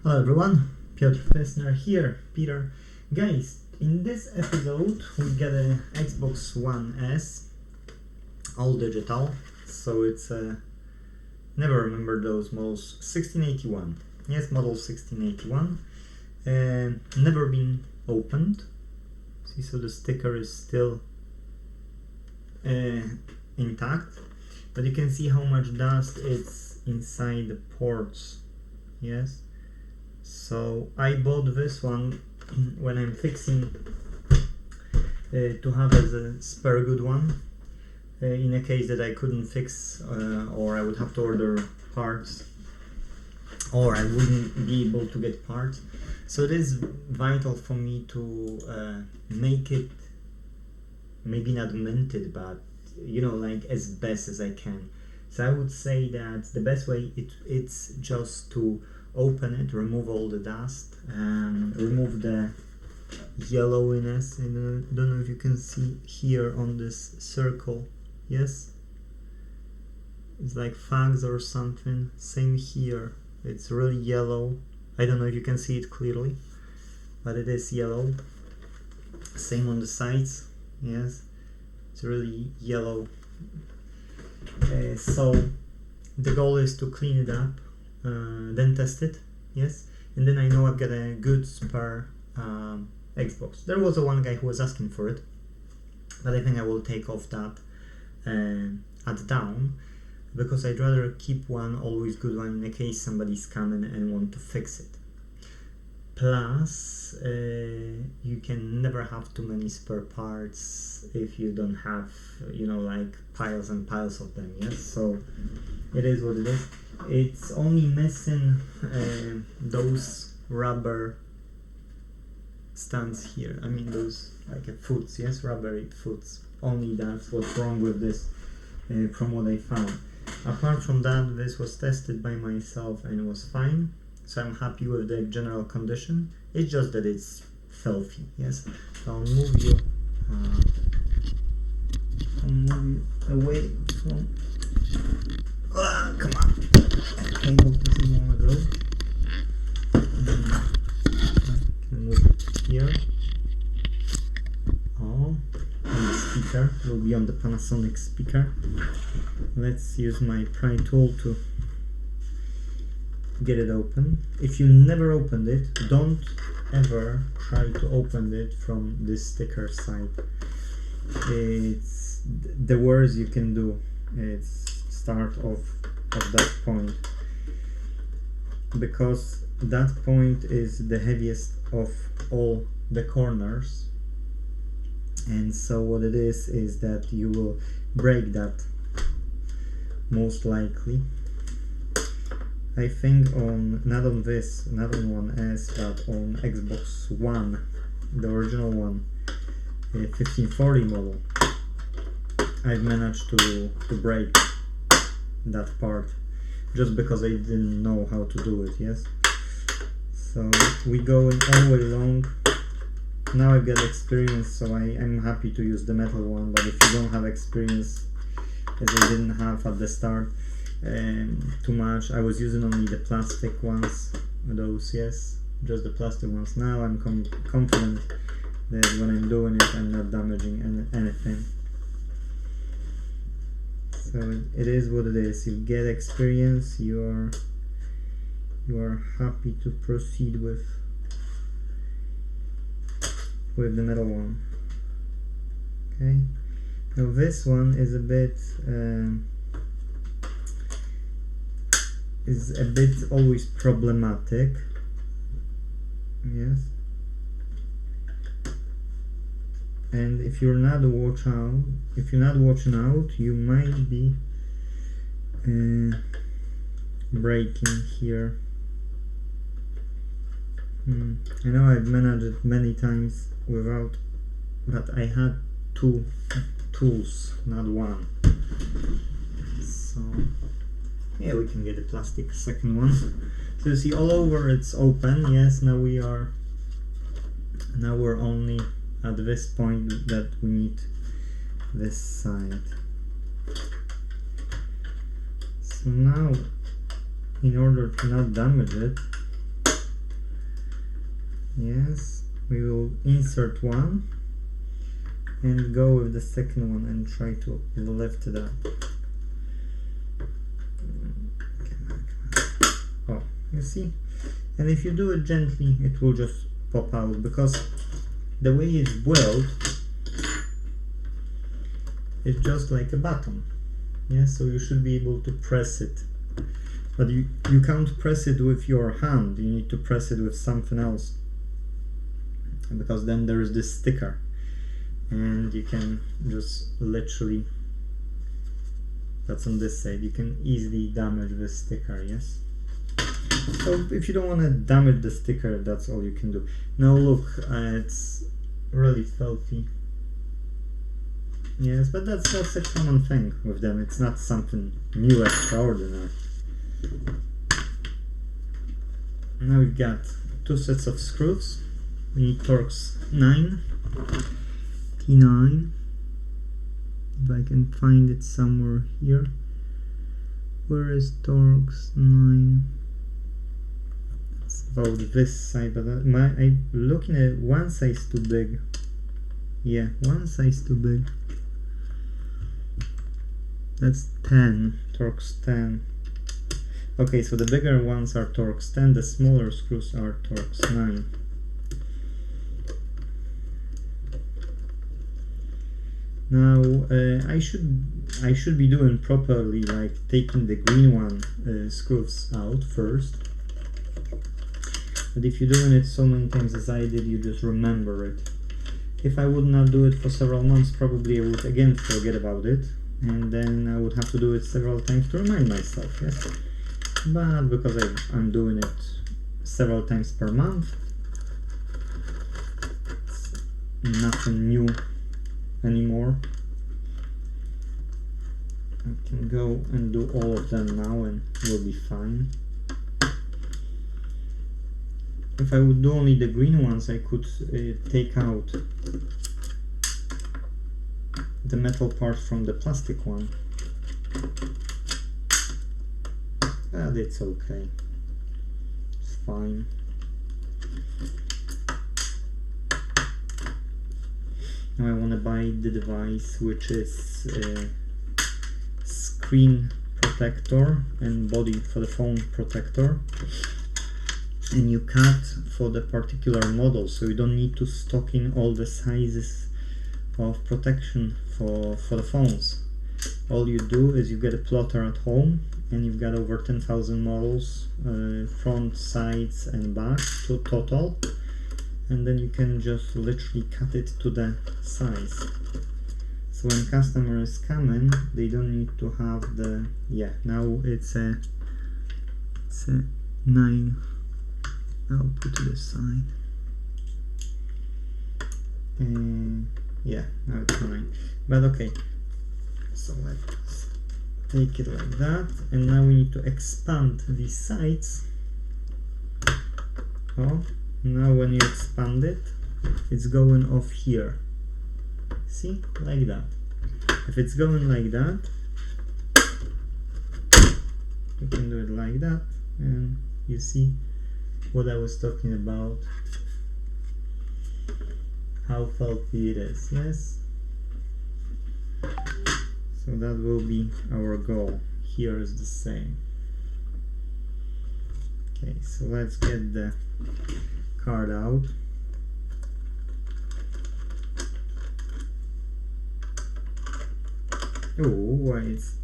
Hello everyone, Piotr Fessner here, Peter. Guys, in this episode we get a Xbox One S, all digital, so it's never remember those models, 1681, yes, model 1681, never been opened. See, so the sticker is still intact, but you can see how much dust is inside the ports, yes. So I bought this one when I'm fixing to have as a spare good one in a case that I couldn't fix or I would have to order parts or I wouldn't be able to get parts. So it is vital for me to make it, maybe not minted, but you know, like as best as I can. So I would say that the best way it's just to open it, remove all the dust, and remove the yellowiness. And I don't know if you can see here on this circle, yes, it's like fags or something. Same here, it's really yellow. I don't know if you can see it clearly, but it is yellow. Same on the sides, yes, it's really yellow. So the goal is to clean it up, then test it, yes, and then I know I've got a good spare Xbox. There was one guy who was asking for it, but I think I will take off that at down, because I'd rather keep one always good one in case somebody's coming and want to fix it. Plus, you can never have too many spare parts if you don't have, you know, like piles and piles of them, yes, so it is what it is. It's only missing those rubber stands here. I mean those like foots, yes, rubbery foots. Only that's what's wrong with this from what I found. Apart from that, this was tested by myself and it was fine. So I'm happy with the general condition. It's just that it's filthy, yes. So I'll move you away from... come on. Okay, doesn't want to go. I can move it here. Oh, and the speaker will be on the Panasonic speaker. Let's use my pry tool to get it open. If you never opened it, don't ever try to open it from this sticker side. It's the worst you can do. It's start off of that point, because that point is the heaviest of all the corners, and so what it is that you will break that most likely. I think on, not on this, not on One S, but on Xbox One, the original one, 1540 model, I've managed to break that part just because I didn't know how to do it, yes. So we go all the way along. Now I've got experience, so I'm happy to use the metal one, but if you don't have experience, as I didn't have at the start too much, I was using only the plastic ones, those, yes, just the plastic ones. Now I'm confident that when I'm doing it I'm not damaging anything. So it is what it is. You get experience, you are happy to proceed with the metal one. Okay, now this one is a bit always problematic, yes, and if you're not watching out, you might be breaking here. I know I've managed it many times without, but I had two tools, not one. So yeah, we can get a plastic second one. So you see all over it's open, yes. Now we're only at this point that we need this side. So now, in order to not damage it, Yes, we will insert one and go with the second one and try to lift it up. Oh, you see? And if you do it gently, it will just pop out, because the way it's built, it's just like a button. Yeah, so you should be able to press it. But you can't press it with your hand, you need to press it with something else. Because then there is this sticker. And you can just literally, that's on this side, you can easily damage the sticker, yes? So if you don't want to damage the sticker, that's all you can do. Now look, it's really filthy. Yes, but that's a common thing with them, it's not something new, extraordinary. Now we've got two sets of screws. We need Torx 9. T9, if I can find it somewhere here. Where is Torx 9? It's about this side, but I'm looking at one size too big. Yeah, one size too big. That's 10, Torx 10. Okay, so the bigger ones are Torx 10, the smaller screws are Torx 9. Now I should be doing properly, like taking the green one screws out first. But if you're doing it so many times as I did, you just remember it. If I would not do it for several months, probably I would again forget about it, and then I would have to do it several times to remind myself. Yes, but because I'm doing it several times per month, it's nothing new anymore. I can go and do all of them now and we'll be fine. If I would do only the green ones, I could take out the metal part from the plastic one, but it's okay, it's fine. Now I want to buy the device, which is screen protector and body for the phone protector, and you cut for the particular model, so you don't need to stock in all the sizes of protection for the phones. All you do is you get a plotter at home and you've got over 10,000 models, front, sides and back to total, and then you can just literally cut it to the size. So when customer is coming, they don't need to have the, yeah, now it's a 9. I'll put to the side. Yeah, now it's 9. But okay, so let's take it like that, and now we need to expand these sides. Oh, now when you expand it, it's going off here. See, like that. If it's going like that, you can do it like that, and you see what I was talking about, how filthy it is. Yes, so that will be our goal. Here is the same. Okay, so let's get the card out. Oh, why it's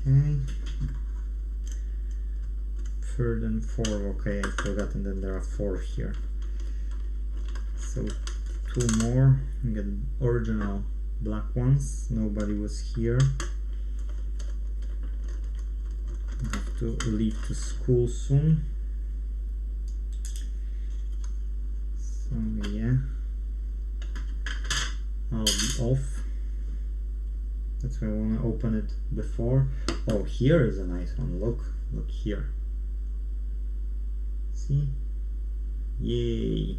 okay. Third and fourth. Okay, I forgot, and then there are 4 here. So 2 more. We get original black ones. Nobody was here. I have to leave to school soon. So yeah, I'll be off. That's why I want to open it before. Oh, here is a nice one. Look here. See? Yay!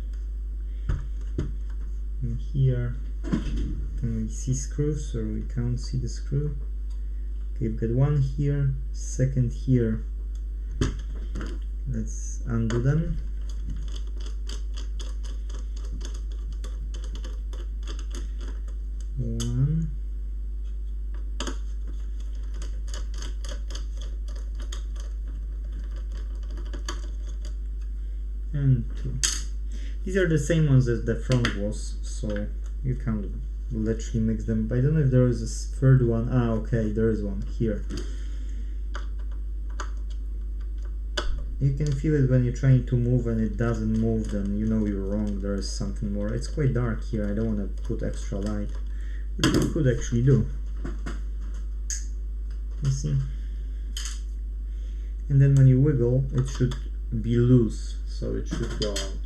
And here, can we see screws, or we can't see the screw? Okay, we've got 1 here, 2nd here, let's undo them. One. And 2. These are the same ones as the front was, so you can literally mix them. But I don't know if there is a third one. Ah, okay, there is one here. You can feel it when you're trying to move and it doesn't move, then you know you're wrong. There is something more. It's quite dark here. I don't want to put extra light, which you could actually do. You see? And then when you wiggle, it should be loose, so it should go out.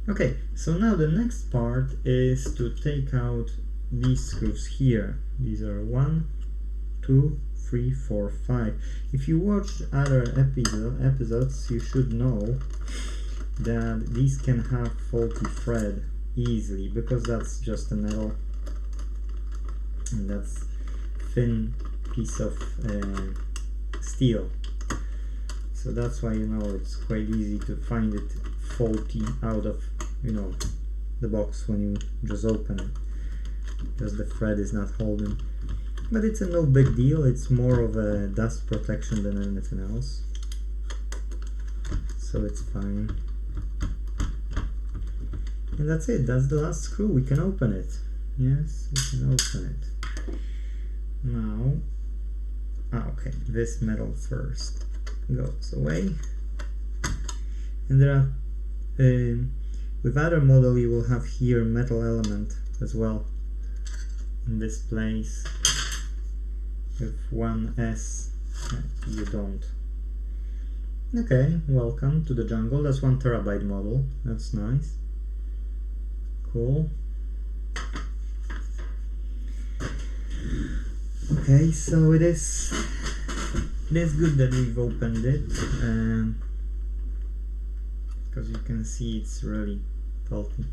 Okay, so now the next part is to take out these screws here. These are 1, 2, 3, 4, 5. If you watched other episodes, you should know that these can have faulty thread easily, because that's just a metal and that's thin piece of steel. So that's why, you know, it's quite easy to find it faulty out of, you know, the box when you just open it, because the thread is not holding. But it's a no big deal. It's more of a dust protection than anything else, so it's fine. And that's it. That's the last screw. We can open it. Yes, we can open it now. Okay, this metal first goes away. And there are with other model you will have here metal element as well in this place. With 1S you don't. Okay, welcome to the jungle. That's 1 terabyte model. That's nice. Cool. Okay, so it is good that we've opened it, because you can see it's really faulty.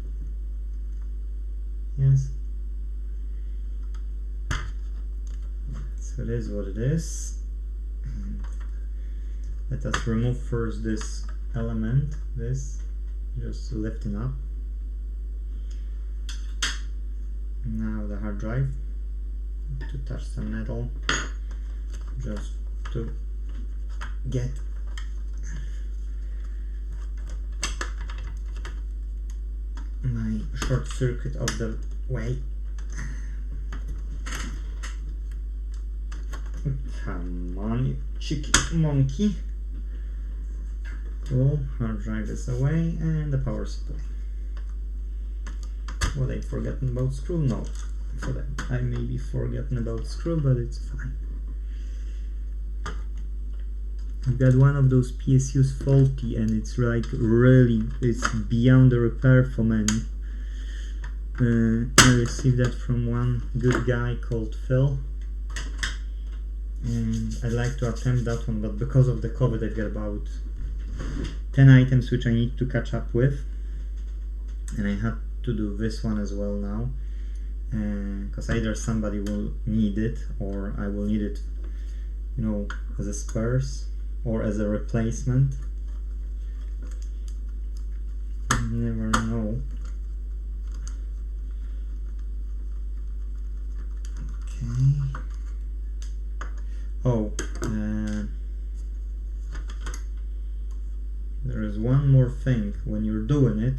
Yes. So it is what it is. And let us remove first this element, just lifting up. Now the hard drive, to touch some metal, just to get my short circuit of the way. Come on, you cheeky monkey. Cool, hard drive is away, and the power supply. What, I forgotten about screw? No, for that I may be forgotten about screw, but it's fine. I've got one of those PSUs faulty, and it's like really, it's beyond the repair for many. I received that from one good guy called Phil, and I'd like to attempt that one, but because of the COVID I've got about 10 items which I need to catch up with, and I had to do this one as well now, because either somebody will need it or I will need it, you know, as a spares or as a replacement. You never know. Okay. Oh, there is one more thing. When you're doing it,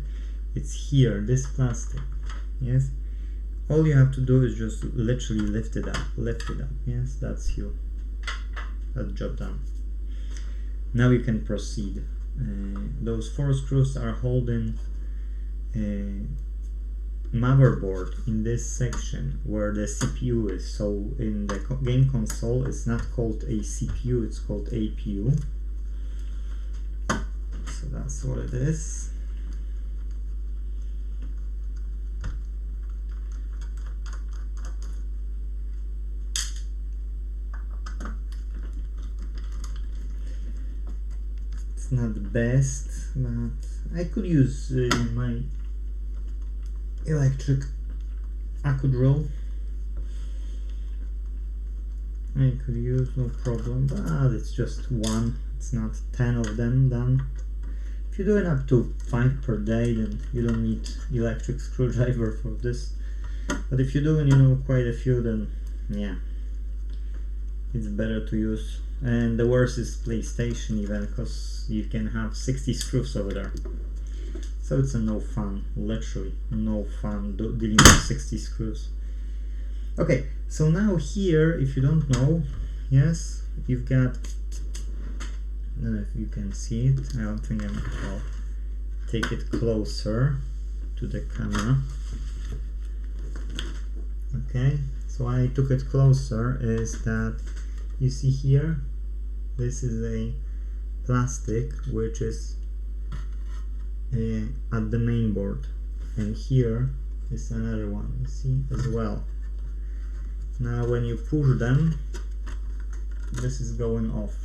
it's here, this plastic. Yes, all you have to do is just literally lift it up. Yes, that's you. That job done. Now you can proceed. Those 4 screws are holding motherboard in this section where the CPU is. So in the game console it's not called a CPU, it's called APU. So that's what it is. It's not the best, but I could use my electric accu drill. I could use, no problem, but it's just one, it's not 10 of them done. If you're doing up to 5 per day, then you don't need electric screwdriver for this. But if you're doing, you know, quite a few, then yeah, it's better to use. And the worst is PlayStation even, because you can have 60 screws over there. So it's a no fun, literally no fun dealing with 60 screws. Okay, so now here, if you don't know, yes, you've got, I don't know if you can see it, I don't think I'll take it closer to the camera. Okay, so I took it closer, is that you see here, this is a plastic which is at the main board, and here is another one, you see, as well. Now when you push them, this is going off,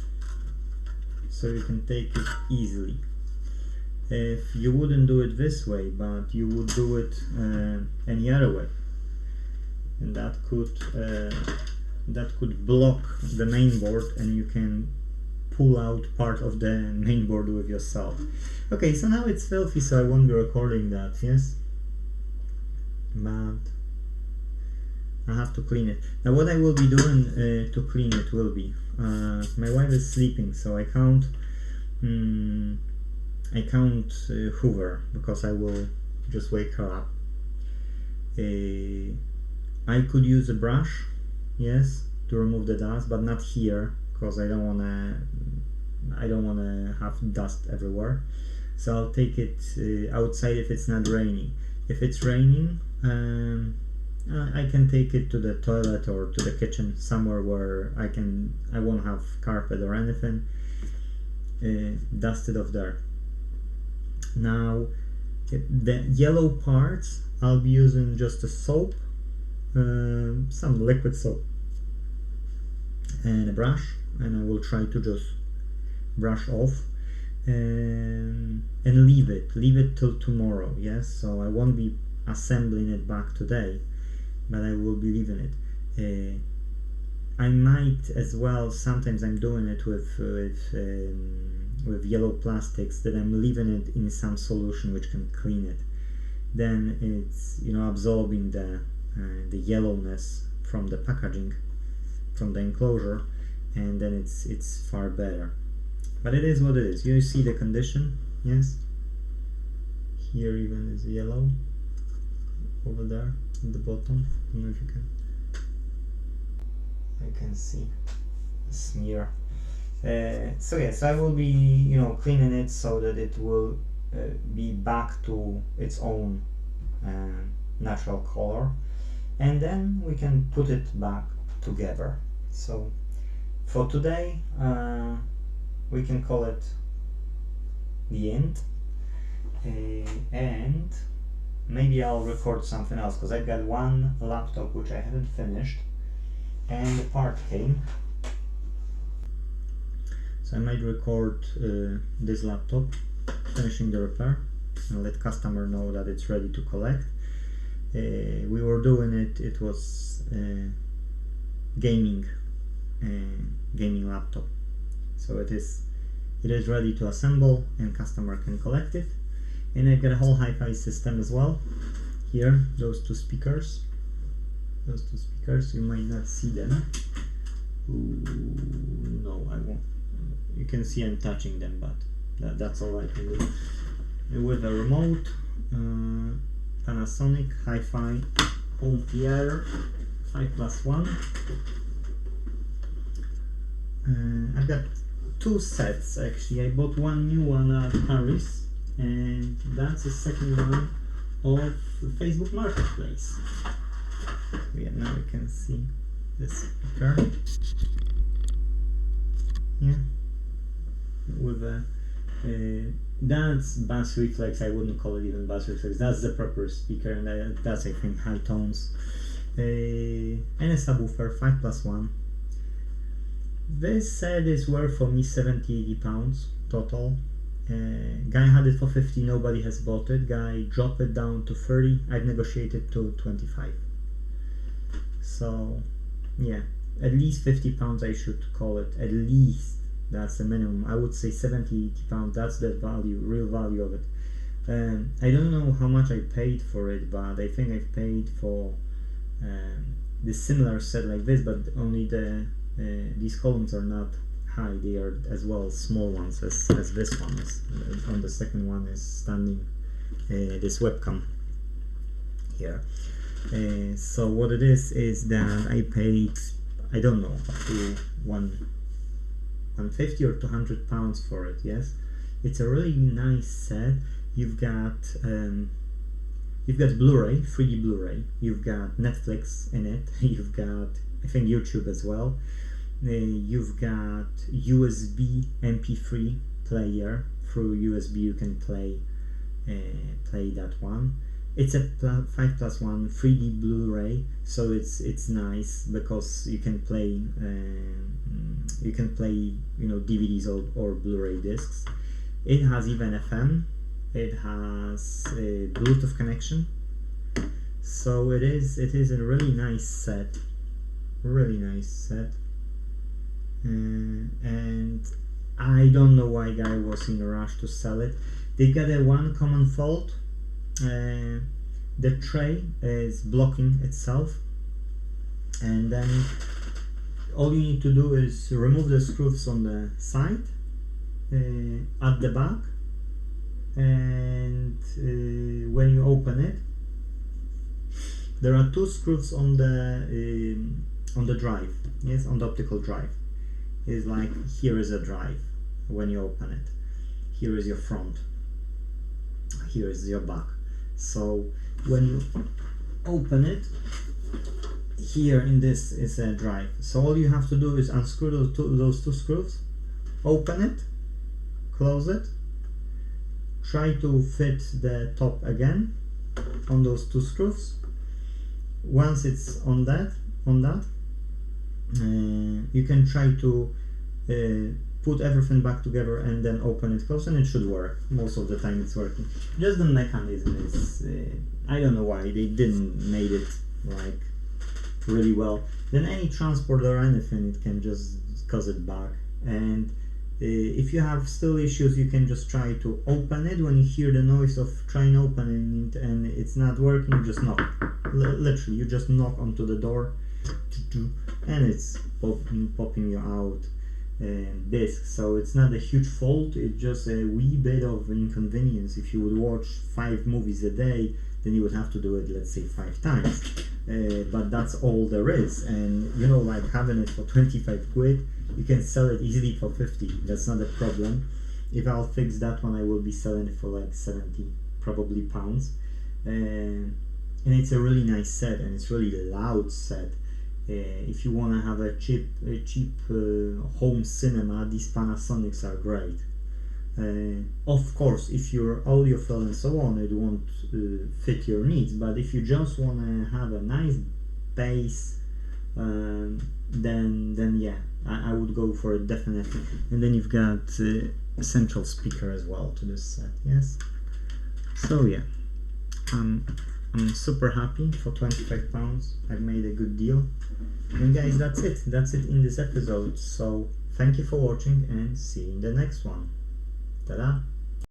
so you can take it easily. If you wouldn't do it this way, but you would do it any other way, and that could block the main board, and you can pull out part of the main board with yourself. Okay, so now it's filthy, so I won't be recording that, yes, but I have to clean it. Now what I will be doing to clean it will be, my wife is sleeping, so I can't hoover, because I will just wake her up. I could use a brush, yes, to remove the dust, but not here, because I don't wanna have dust everywhere. So I'll take it outside if it's not raining. If it's raining, I can take it to the toilet or to the kitchen, somewhere where I won't have carpet or anything dusted off there. Now the yellow parts, I'll be using just a soap, some liquid soap, and a brush, and I will try to just brush off and leave it till tomorrow, yes. So I won't be assembling it back today, but I will be leaving it. I might as well, sometimes I'm doing it with yellow plastics, that I'm leaving it in some solution which can clean it. Then it's, you know, absorbing the yellowness from the packaging, from the enclosure, and then it's far better. But it is what it is. You see the condition, yes? Here even is yellow over there at the bottom. I don't know if you can. I can see the smear. So yes, I will be, you know, cleaning it so that it will be back to its own natural color, and then we can put it back together. So for today, we can call it the end, and maybe I'll record something else, because I've got one laptop which I haven't finished, and the part came, so I might record this laptop finishing the repair and let customer know that it's ready to collect. We were doing it was gaming laptop, so it is ready to assemble and customer can collect it. And I've got a whole hi-fi system as well. Here, those two speakers, you might not see them. Ooh, no, I won't. You can see I'm touching them, but that's all I can do. With a remote, Panasonic Hi-Fi Home Theater 5+1. I've got two sets actually. I bought one new one at Paris, and that's the second one of the Facebook Marketplace. Yeah, now we can see the speaker. Yeah, with a that's bass reflex. I wouldn't call it even bass reflex. That's the proper speaker, and that's I think high tones. And a subwoofer 5+1. This set is worth for me 70-80 pounds total. Guy had it for 50, nobody has bought it. Guy dropped it down to 30. I've negotiated to 25. So yeah, at least 50 pounds I should call it, at least. That's the minimum. I would say 70, 80 pounds, that's the value, real value of it. I don't know how much I paid for it, but I think I've paid for the similar set like this, but only these columns are not high, they are as well small ones as this one is. On the second one is standing this webcam here. So what it is that I paid, I don't know, up to 150 or 200 pounds for it. Yes, it's a really nice set. You've got Blu-ray, 3D Blu-ray. You've got Netflix in it. You've got, I think, YouTube as well. You've got USB MP3 player. Through USB you can play that one. It's a 5+1 3D Blu-ray, so it's nice because you can play DVDs or Blu-ray discs. It has even FM. It has a Bluetooth connection, so it is a really nice set, and I don't know why guy was in a rush to sell it. They got a one common fault. The tray is blocking itself, and then all you need to do is remove the screws on the side, at the back, and when you open it, there are two screws on the drive. Yes, on the optical drive. It's like, here is a drive when you open it. Here is your front. Here is your back. So when you open it, here in this is a drive. So all you have to do is unscrew those two screws, open it, close it, try to fit the top again on those two screws. Once it's on that, you can try to put everything back together and then open it close, and it should work. Most of the time it's working. Just the mechanism is, I don't know why they didn't made it like really well. Then any transport or anything, it can just cause it back. And if you have still issues, you can just try to open it. When you hear the noise of trying opening it and it's not working, just knock. Literally, you just knock onto the door, and it's popping you out disc. So it's not a huge fault, it's just a wee bit of inconvenience. If you would watch 5 movies a day, then you would have to do it, let's say, 5 times, but that's all there is. And you know, like having it for 25 quid, you can sell it easily for 50. That's not a problem. If I'll fix that one, I will be selling it for like 70 probably pounds. And it's a really nice set, and it's really loud set. If you want to have a cheap home cinema, these Panasonics are great. Of course, if you're audiophile and so on, it won't fit your needs. But if you just want to have a nice bass, then yeah, I would go for it definitely. And then you've got a central speaker as well to this set. Yes. So yeah, I'm super happy. For 25 pounds I've made a good deal. And guys, that's it in this episode. So thank you for watching, and see you in the next one. Ta-da!